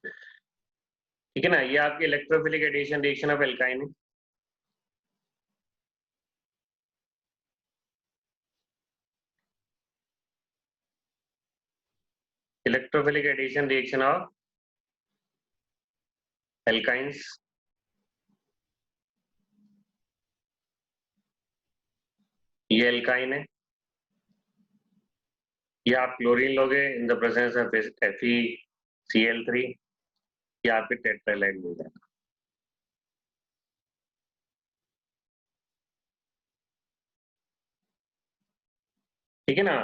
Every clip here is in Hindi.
ठीक है ना, ये आपकी electrophilic addition reaction of alkyne है। Electrophilic addition reaction of alkynes. ये एल्काइन है, ये आप क्लोरीन लोगे in the presence of FeCl3, ये आपके टेट्रालाइड मिल जाएगा। ठीक है ना,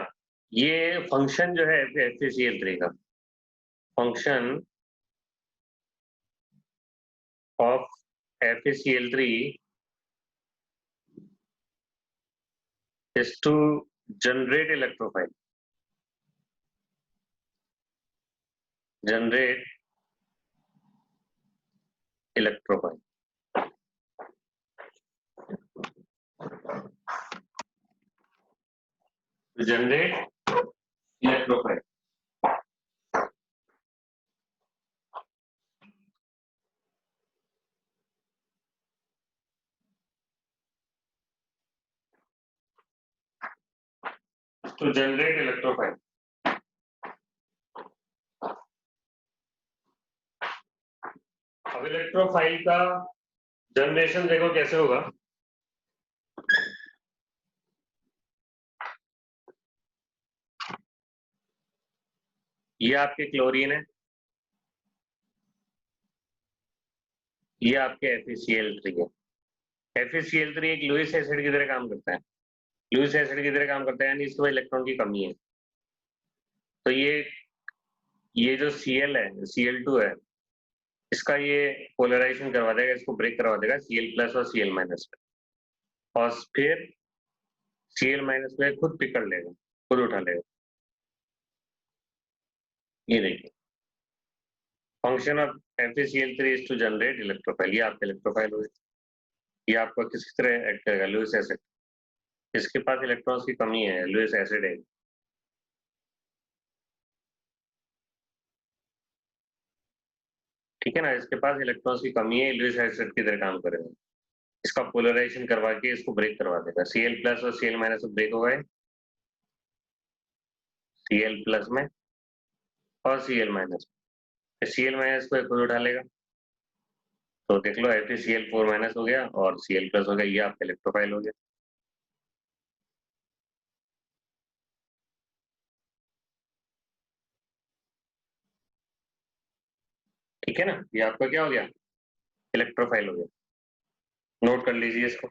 ये फंक्शन जो है FeCl3 का function of FeCl3 is to generate electrophile, generate electrophile। To generate electrophile। To generate electrophile। अब इलेक्ट्रोफाइल का जनरेशन देखो कैसे होगा। ये आपके क्लोरीन है, ये आपके FeCl3 है। FeCl3 एक लुईस एसिड की तरह काम करता है, लुईस एसिड की तरह काम करता है, यानी इसके पास इलेक्ट्रॉन की कमी है। तो ये जो Cl है, Cl2 है, इसका ये पोलराइजेशन करवा देगा, इसको ब्रेक करवा देगा Cl+ और Cl- में, और फिर Cl- में खुद पिकड़ लेगा, खुद उठा लेगा। ये देखिए, function of FeCl3 is to generate electrophile. ये आपका इलेक्ट्रोफाइल हो गया। ये आपका किस तरह एक्ट करेगा, लुईस एसिड। इसके पास इलेक्ट्रॉन्स की कमी है, लुईस एसिड है। ठीक है ना, इसके पास इलेक्ट्रॉन्स की कमी है, लुईस एसिड की तरह काम करेगा। इसका पोलराइजेशन करवा के इसको ब्रेक करवा देगा। Cl+ और Cl- ब्रेक हो गए Cl+ में और Cl-। Cl- को खुद उठा लेगा, तो देख लो FeCl4- हो गया और Cl+ हो गया। ये आपका इलेक्ट्रोफाइल हो गया। ठीक है ना, ये आपका क्या हो गया, इलेक्ट्रोफाइल हो गया। नोट कर लीजिए इसको।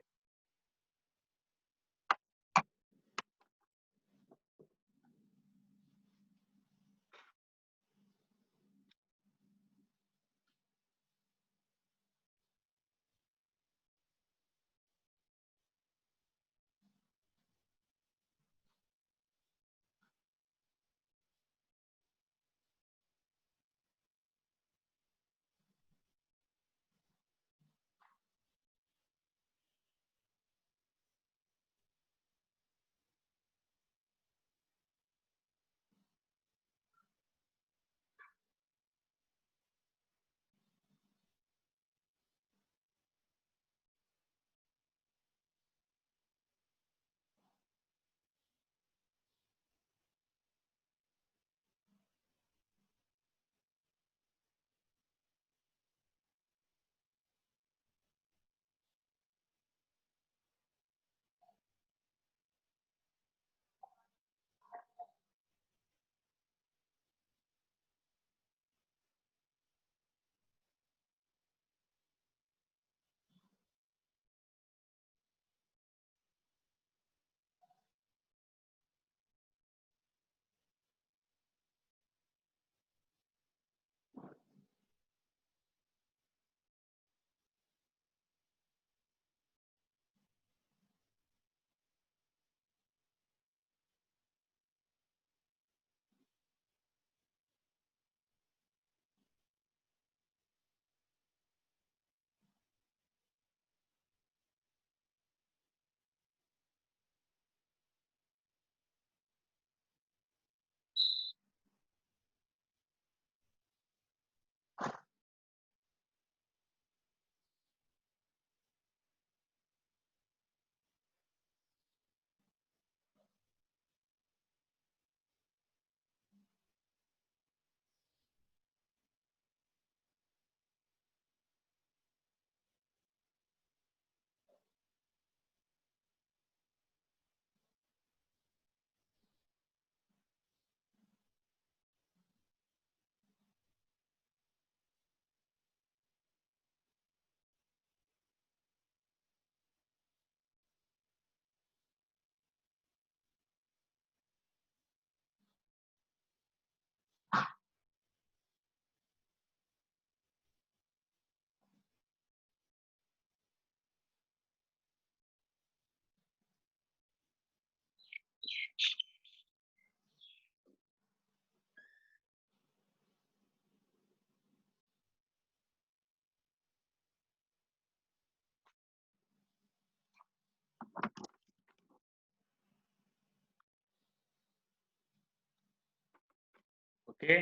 ओके,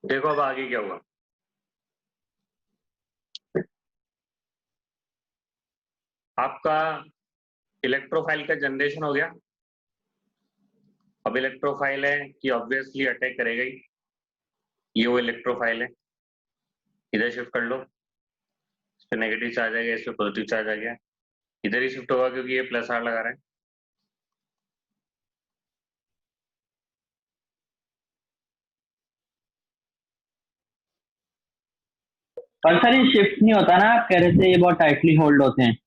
देखो अब आगे क्या हुआ। आपका इलेक्ट्रोफाइल का जनरेशन हो गया। अब इलेक्ट्रोफाइल है कि ऑब्वियसली अटैक करेगा ही। ये वो इलेक्ट्रोफाइल है, इधर शिफ्ट कर लो। इस पे नेगेटिव चार्ज आ गया, इस पे पॉजिटिव चार्ज आ गया। इधर ही शिफ्ट होगा क्योंकि ये प्लस आर लगा रहा है। पर सर ये शिफ्ट नहीं होता ना, आप कह रहे थे ये बहुत टाइटली होल्ड होते हैं।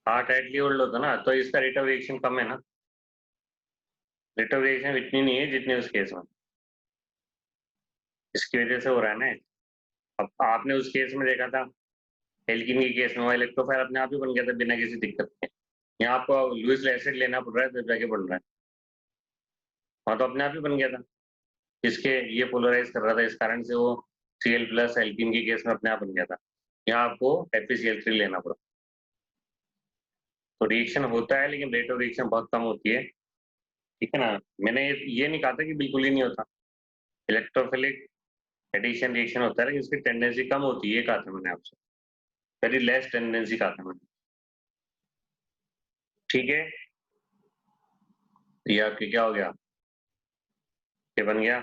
हाँ टाइटली होल्ड होता ना, तो इसका रेट ऑफ रिएक्शन कम है ना। रेट ऑफ रिएक्शन इतनी नहीं है जितनी उस केस में, इसकी वजह से हो रहा है ना। अब आपने उस केस में देखा था, एल्कीन के केस में वो इलेक्ट्रोफाइल अपने आप ही बन गया था बिना किसी दिक्कत के। यहाँ आपको लुईस एसिड लेना पड़ रहा है तब जाके बन रहा है। वहाँ तो अपने आप ही बन गया था, इसके ये पोलराइज कर रहा था, इस कारण से वो Cl प्लस एल्कीन के केस में अपने आप बन गया था। यहाँ आपको FeCl3 लेना पड़ा। तो रिएक्शन होता है लेकिन रेट ऑफ रिएक्शन बहुत कम होती है, ठीक है ना। मैंने ये नहीं कहा था कि बिल्कुल ही नहीं होता, इलेक्ट्रोफिलिक एडिशन रिएक्शन होता है लेकिन इसकी टेंडेंसी कम होती है, ये कहा था मैंने आपसे। वेरी लेस टेंडेंसी कहा था मैंने, ठीक है। ये आपके क्या हो गया, ये बन गया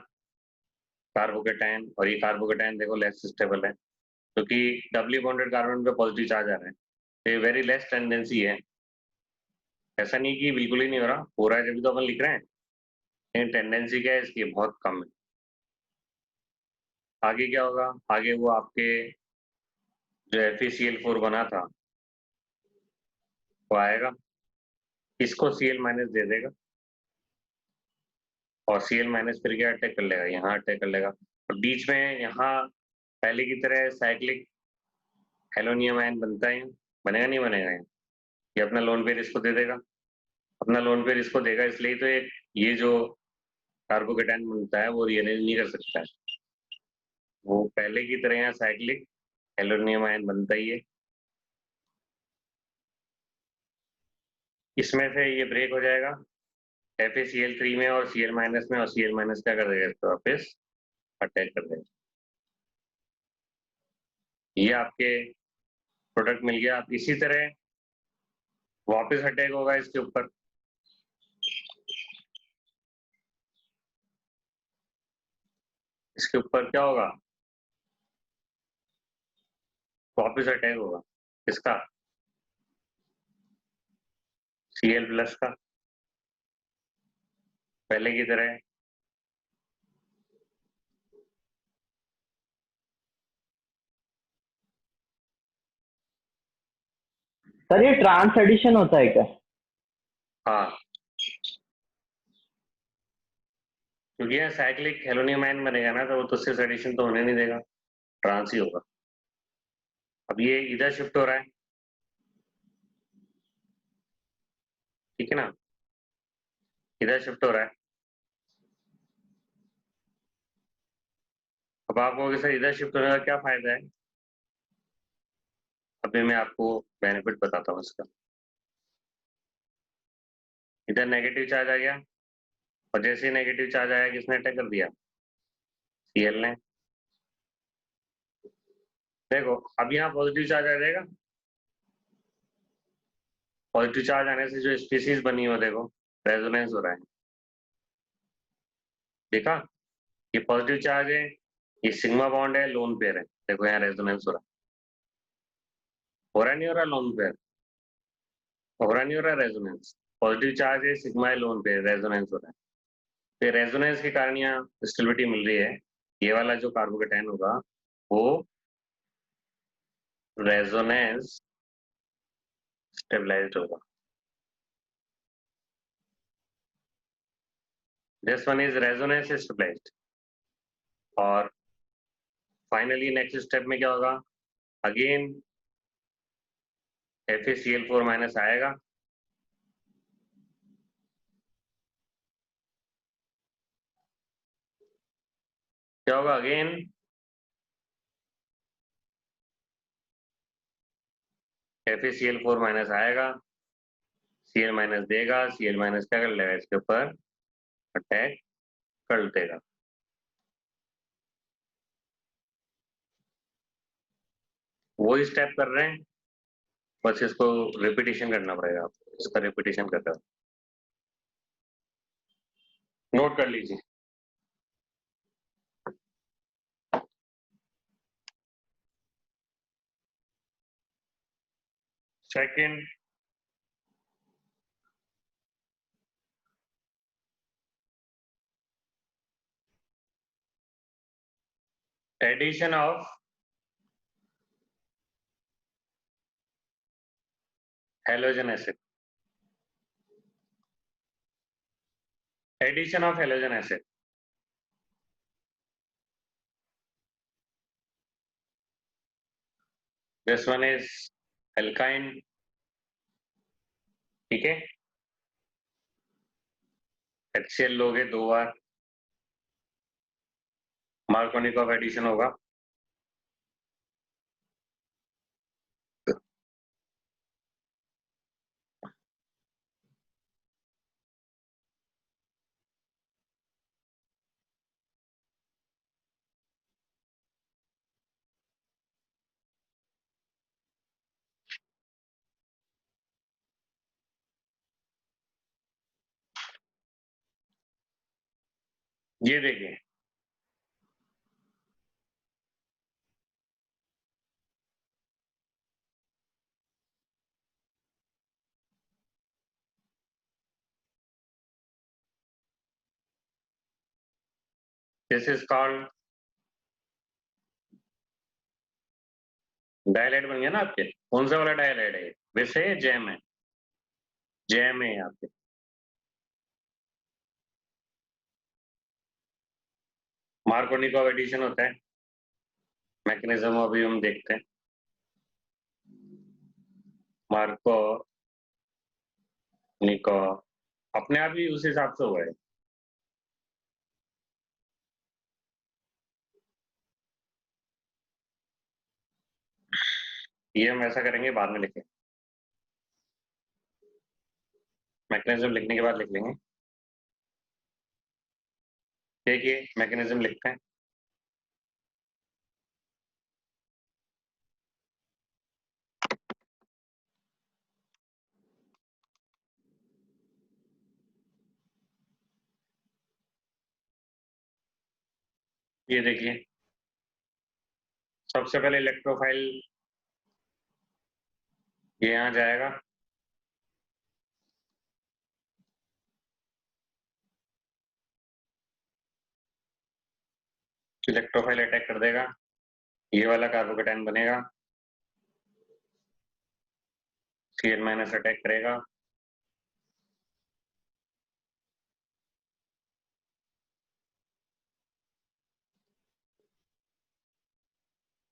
कार्बोकेटायन। और ये कार्बोकेटायन देखो लेस स्टेबल है क्योंकि डबली बॉन्डेड कार्बन पे पॉजिटिव चार्ज आ रहा है, तो ये वेरी लेस टेंडेंसी है। ऐसा नहीं कि बिल्कुल ही नहीं हो रहा है जब तो अपन लिख रहे हैं, लेकिन टेंडेंसी क्या है इसकी, बहुत कम है। आगे क्या होगा, आगे वो आपके जो FeCl4 बना था वो आएगा, इसको Cl माइनस दे देगा और Cl माइनस फिर क्या अटैक कर लेगा, यहाँ अटैक कर लेगा। और बीच में यहाँ पहले की तरह साइक्लिक हेलोनियम आयन बनता है, बनेगा नहीं बनेगा ये अपना लोन पेयर इसको दे देगा, अपना लोन पेयर इसको देगा, इसलिए तो ये जो कार्बोकेटायन बनता है वो रिअरेंज नहीं कर सकता है। वो पहले की तरह यहाँ साइक्लिक हेलोनियम आयन बनता ही है। इसमें से ये ब्रेक हो जाएगा FeCl3 में और Cl माइनस में, और Cl माइनस क्या कर देगा इसको वापस अटैक कर देगा। ये आपके प्रोडक्ट मिल गया। आप इसी तरह वापस अटैक होगा इसके ऊपर, इसके ऊपर क्या होगा, वापस अटैक होगा इसका Cl प्लस का पहले की तरह। सर ये ट्रांस एडिशन होता है क्या? हाँ, क्योंकि यहाँ साइक्लिक हेलोनियम आयन बनेगा ना, तो वो तो सिस एडिशन तो होने नहीं देगा, ट्रांस ही होगा। अब ये इधर शिफ्ट हो रहा है, ठीक है ना, इधर शिफ्ट हो रहा है। अब आप कहोगे सर इधर शिफ्ट होने का क्या फायदा है, अभी मैं आपको बेनिफिट बताता हूँ इसका। इधर नेगेटिव चार्ज आ गया, और जैसे ही नेगेटिव चार्ज आया किसने अटैक कर दिया, Cl ने। देखो अब यहाँ पॉजिटिव चार्ज आ जाएगा, पॉजिटिव चार्ज आने से जो स्पीसीज बनी हो देखो रेजोनेंस हो रहा है, देखा। ये पॉजिटिव चार्ज है, ये सिग्मा बॉन्ड है, लोन पेयर है, देखो यहाँ रेजोनेंस हो रहा है नहीं हो रहा लोन पेयर, हो रहा नहीं हो रहा रेजोनेंस। पॉजिटिव चार्ज है, सिग्मा है, लोन पेयर, रेजोनेंस हो रहा है। तो रेजोनेंस के कारण यहाँ स्टेबिलिटी मिल रही है। ये वाला जो कार्बोकेटायन होगा वो रेजोनेंस स्टेबलाइज्ड होगा। This one is resonance stabilised. और फाइनली नेक्स्ट स्टेप में क्या होगा, अगेन FeCl4 माइनस आएगा, क्या होगा अगेन FeCl4 माइनस आएगा, Cl माइनस देगा, Cl माइनस क्या कर लेगा इसके ऊपर अटैक कर देगा। वही स्टेप कर रहे हैं, बस इसको रिपीटिशन करना पड़ेगा आपको, इसका रिपीटिशन कर रहा हूं, नोट कर लीजिए। Second, addition of halogen acid, addition of halogen acid. This one is alkyne, ठीक है। HCl लोगे 2 बार, मार्कोनिकॉफ एडिशन होगा। ये देखिए, दिस इज कॉल्ड डायलाइड, बन गया ना आपके। कौन सा वाला डायलाइड है, वैसे जैम है, जैम है आपके। मार्कोनिकॉफ एडिशन होता है, मैकेनिज्म अभी हम देखते हैं। मार्को निको अपने आप ही उस हिसाब से हुआ है। ये हम ऐसा करेंगे, बाद में लिखें, मैकेनिज्म लिखने के बाद लिख लेंगे। देखिए मैकेनिज्म लिखते हैं। ये देखिए, सबसे पहले इलेक्ट्रोफाइल ये यहाँ जाएगा, इलेक्ट्रोफाइल अटैक कर देगा, ये वाला कार्बोकेटाइन बनेगा, Cl- अटैक करेगा,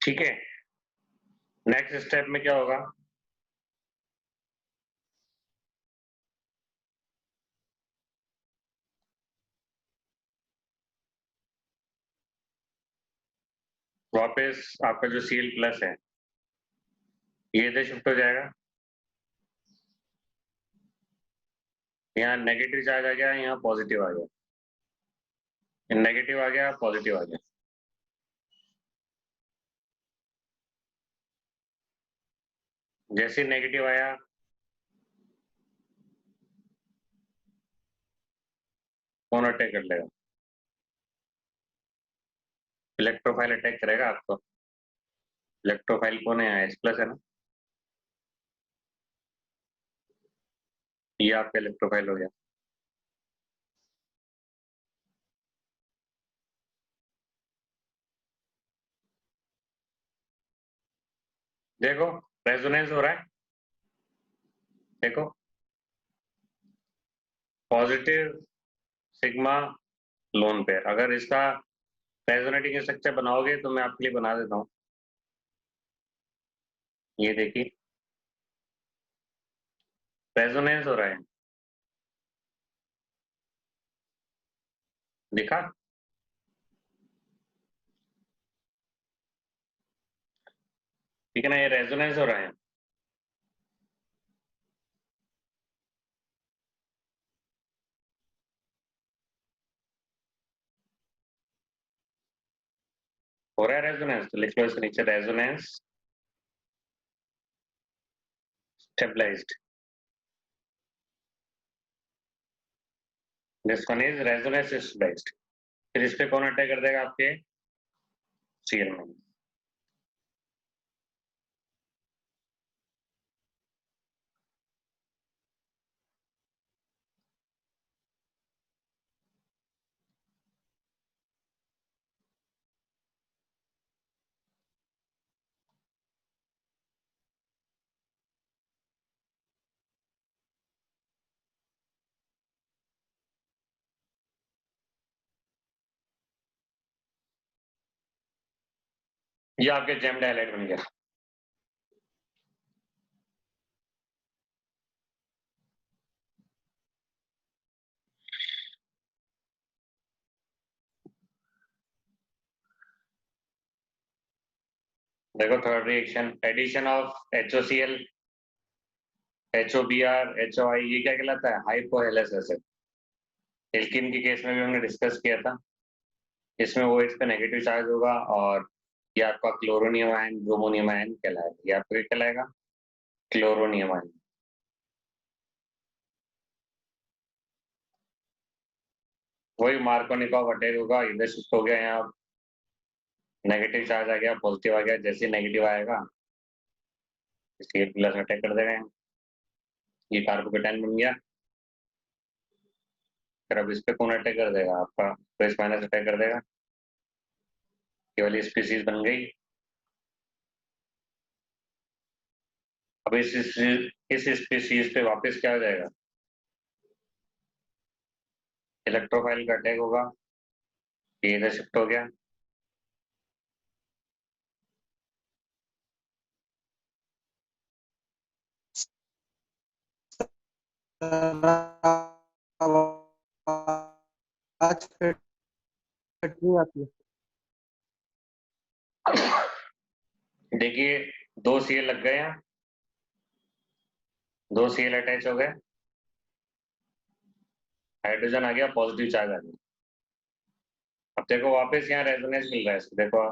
ठीक है। नेक्स्ट स्टेप में क्या होगा, वापस आपका जो Cl+ है ये इधर शिफ्ट हो जाएगा, यहाँ नेगेटिव चार्ज आ गया, यहाँ पॉजिटिव आ गया, नेगेटिव आ गया, पॉजिटिव आ गया। जैसे नेगेटिव आया, कौन अटैक कर लेगा, इलेक्ट्रोफाइल अटैक करेगा आपको। इलेक्ट्रोफाइल कौन है, H+ है ना, ये आपका इलेक्ट्रोफाइल हो गया। देखो रेजोनेंस हो रहा है, देखो पॉजिटिव सिग्मा लोन पेयर। अगर इसका रेजोनेटिंग स्ट्रक्चर बनाओगे तो मैं आपके लिए बना देता हूँ, ये देखिए रेजोनेंस हो रहा है, दिखा, ठीक है ना, ये रेजोनेंस हो रहा है। हो रहा है रेजोनेंस, तो लिख लो इसके नीचे resonance stabilised. This one is resonance stabilised. फिर इस पे कौन अटैक कर देगा आपके सीएल में। ये आपके जेम डायलाइट बन गया। देखो third reaction, addition of HOCl, HOBr, HOI, ये क्या कहलाता है, हाइपोहेलस एसिड। एल्किन के केस में भी हमने डिस्कस किया था, इसमें वो इस पे नेगेटिव चार्ज होगा और ये आपका क्लोरोनियम आयन ब्रोमोनियम आयन कहलाएगा। ये आपका क्या कहलाएगा, क्लोरोनियम आयन। वही मार्कोनिकॉव अटैक होगा, इधर शिफ्ट हो गया, यहाँ नेगेटिव चार्ज आ गया, पॉजिटिव आ गया, जैसे नेगेटिव आएगा इसलिए प्लस अटैक कर देगा, ये कार्बोकेटाइन बन गया। फिर अब इस पे कौन अटैक कर देगा, आपका प्लस माइनस अटैक कर देगा, केवल स्पीसीज बन गई। अब इस स्पीसीज पे वापस क्या हो जाएगा, इलेक्ट्रोफाइल का अटैक होगा, ये इधर शिफ्ट हो गया। आज कटनी आती है। देखिए 2 Cl लग गए, यहाँ 2 Cl अटैच हो गए, हाइड्रोजन आ गया, पॉजिटिव चार्ज आ गया। अब देखो वापस यहाँ रेजोनेंस मिल रहा है इसको, देखो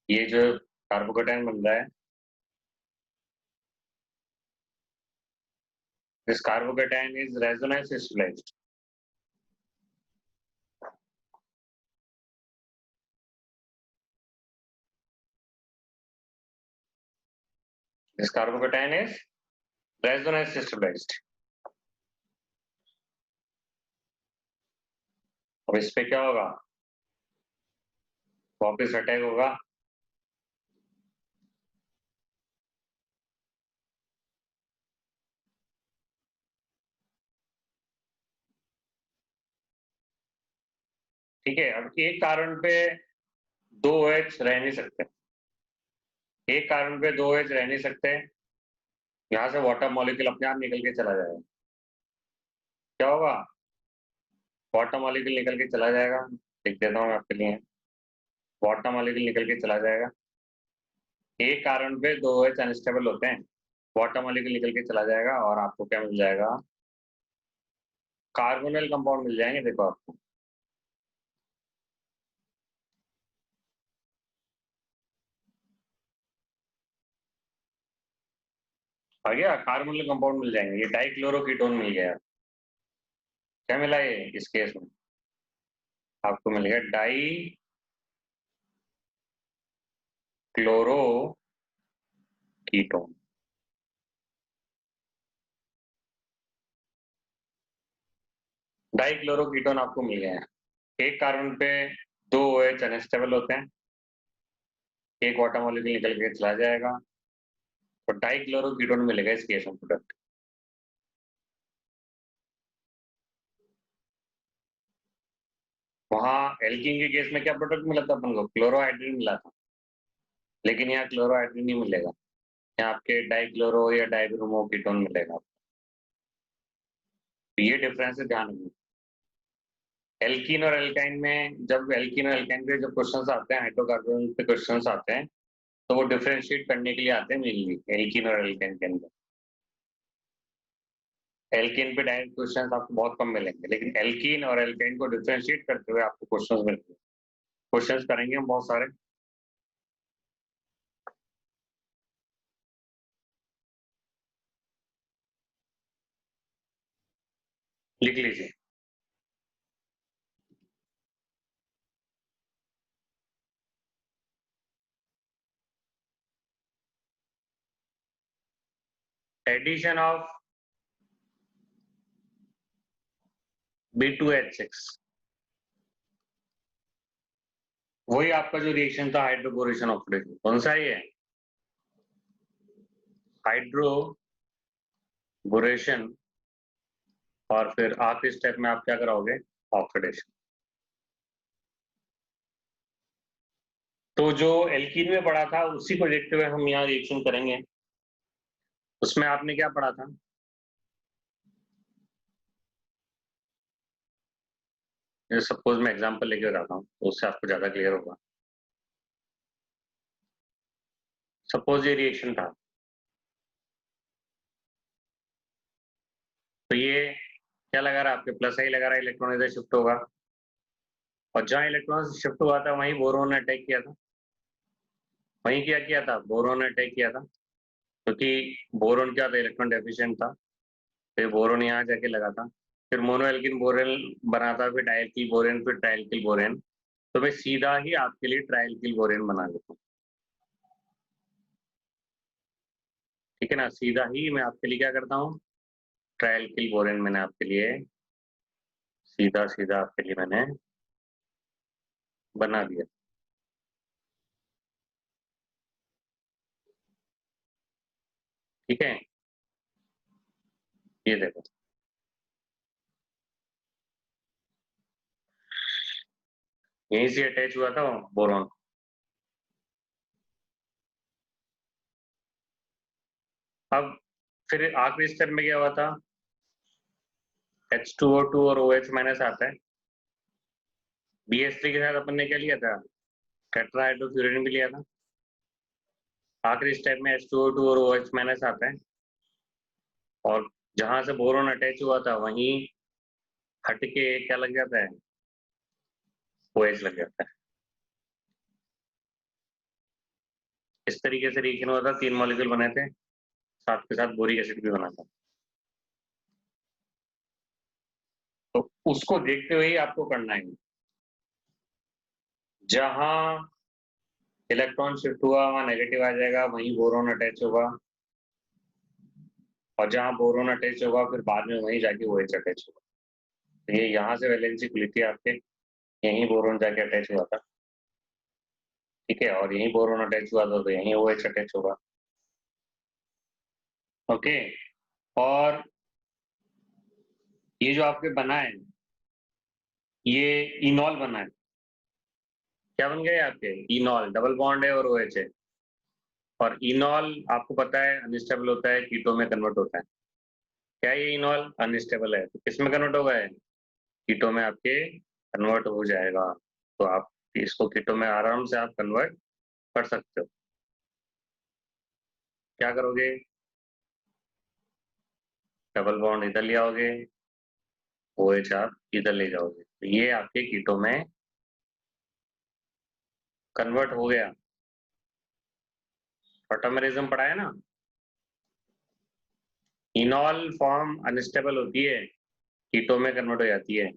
ये जो कार्बोकेटाइन बन रहा है, this carbocation is resonance stabilised. This carbocation is resonance stabilised. अब इस पे क्या होगा, वापस अटैक होगा, ठीक है। अब एक कारण पे 2 OH रह नहीं सकते, एक कारण पे 2 OH रह नहीं सकते, यहाँ से वाटर मॉलिक्यूल अपने आप निकल के चला जाएगा। क्या होगा, वाटर मॉलिक्यूल निकल के चला जाएगा, लिख देता हूँ मैं आपके लिए, वाटर मॉलिक्यूल निकल के चला जाएगा। एक कारण पे 2 OH अनस्टेबल होते हैं, वाटर मॉलिक्यूल निकल के चला जाएगा और आपको क्या मिल जाएगा, कार्बोनिल कंपाउंड मिल जाएंगे। देखो आपको आ गया, कार्बोनिल कंपाउंड मिल जाएंगे, ये डाइक्लोरोकीटोन मिल गया। क्या मिला ये इस केस में, आपको मिल गया डाई क्लोरो कीटोन। डाइक्लोरोकीटोन आपको मिल गया है। एक कार्बन पे 2 OH अनस्टेबल होते हैं, एक वाटर मॉलिक्यूल निकल के चला जाएगा, तो डाइक्लोरोकीटोन मिलेगा इस केस में प्रोडक्ट। वहां एल्कीन के केस में क्या प्रोडक्ट मिला था अपन को, क्लोरोहाइड्रिन मिला था, लेकिन यहाँ क्लोरोहाइड्रिन नहीं मिलेगा, यहाँ आपके डाइक्लोरो या डाइब्रोमो कीटोन मिलेगा। तो ये डिफरेंस है, ध्यान रखना। एल्कीन और एल्काइन में, जब एल्कीन और एल्काइन पे जब क्वेश्चंस आते हैं, हाइड्रोकार्बन पे क्वेश्चंस आते हैं, तो वो डिफरेंशिएट करने के लिए आते हैं मेनली एल्कीन और एल्काइन के अंदर। एल्कीन पे डायरेक्ट क्वेश्चंस आपको बहुत कम मिलेंगे, लेकिन एल्कीन और एल्काइन को डिफरेंशिएट करते हुए आपको क्वेश्चंस मिलते हैं। क्वेश्चंस करेंगे हम बहुत सारे। लिख लीजिए। एडिशन ऑफ B2H6, वही आपका जो रिएक्शन था हाइड्रोबोरेशन ऑक्सीडेशन, कौन सा ही है? हाइड्रोबोरेशन, और फिर आखिरी स्टेप में आप क्या कराओगे? ऑक्सीडेशन। तो जो एल्कीन में पढ़ा था उसी को देखते हुए हम यहाँ रिएक्शन करेंगे। उसमें आपने क्या पढ़ा था? सपोज मैं एग्जांपल लेके बताता हूँ तो उससे आपको ज्यादा क्लियर होगा। सपोज ये रिएक्शन था, तो ये क्या लगा रहा है आपके? प्लस आई लगा रहा है, इलेक्ट्रॉन इधर शिफ्ट होगा, और जहाँ इलेक्ट्रॉन शिफ्ट हुआ था वहीं बोरोन ने अटैक किया था। वहीं क्या किया था? बोरोन ने अटैक किया था, क्योंकि बोरोन क्या था? इलेक्ट्रॉन डेफिशिएंट था, फिर बोरोन यहाँ जाके लगा था, फिर मोनोएल्किन बोरेन बना था, फिर डायल्किल बोरेन, फिर ट्राइल्किल बोरेन। तो मैं सीधा ही आपके लिए ट्राइल्किल बोरेन बना लेता हूँ, ठीक है ना? सीधा ही मैं आपके लिए क्या करता हूँ? ट्राइल्किल बोरेन मैंने आपके लिए सीधा सीधा आपके लिए मैंने बना दिया, ठीक है? ये देखो, यहीं से अटैच हुआ था बोरॉन। अब फिर आखिरी स्टेप में क्या हुआ था? H2O2 और OH माइनस आता है। BH3 के साथ अपन ने क्या लिया था? टेट्राहाइड्रोफ्यूरिन भी लिया था। आखिरी स्टेप में H2O2 और OH माइनस आता है, और जहां से बोरोन अटैच हुआ था वहीं हट के क्या लग जाता है? OH लग जाता है। इस तरीके से रिएक्शन हुआ था, 3 मॉलिक्यूल बने थे, साथ के साथ बोरिक एसिड भी बना था। तो उसको देखते हुए ही आपको करना है। जहां इलेक्ट्रॉन शिफ्ट हुआ वहां नेगेटिव आ जाएगा, वहीं बोरोन अटैच होगा, और जहां बोरोन अटैच होगा फिर बाद में वहीं जाके OH अटैच होगा। तो ये यहाँ से वैलेंसी खुली थी आपके, यहीं बोरोन जाके अटैच हुआ था, ठीक है? और यहीं बोरोन अटैच हुआ था तो यहीं OH अटैच होगा, ओके? और ये जो आपके बना है, ये इनॉल बना है। क्या बन गए आपके? इनॉल, डबल बॉन्ड है और OH है। और इनॉल आपको पता है अनस्टेबल होता है, कीटो में कन्वर्ट होता है। क्या ये इनॉल अनस्टेबल है? तो किस में कन्वर्ट होगा? है कीटो में आपके कन्वर्ट हो जाएगा। तो आप इसको कीटो में आराम से आप कन्वर्ट कर सकते हो। क्या करोगे? डबल बॉन्ड इधर ले आओगे, OH आप इधर ले जाओगे, तो ये आपके कीटो में कन्वर्ट हो गया। ऑटोमेरिज्म पढ़ा है ना? इनॉल फॉर्म अनस्टेबल होती है, कीटो में कन्वर्ट हो जाती है।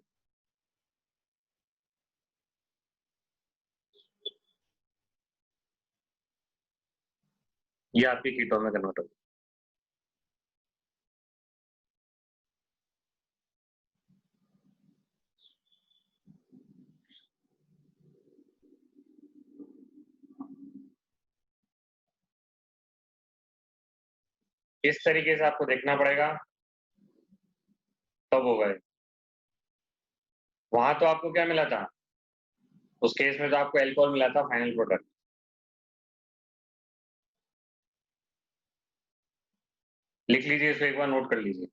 ये आपके कीटो में कन्वर्ट हो, इस तरीके से आपको देखना पड़ेगा, तब होगा। वहां तो आपको क्या मिला था? उस केस में तो आपको एल्कोहल मिला था, फाइनल प्रोडक्ट। लिख लीजिए इसको, एक बार नोट कर लीजिए।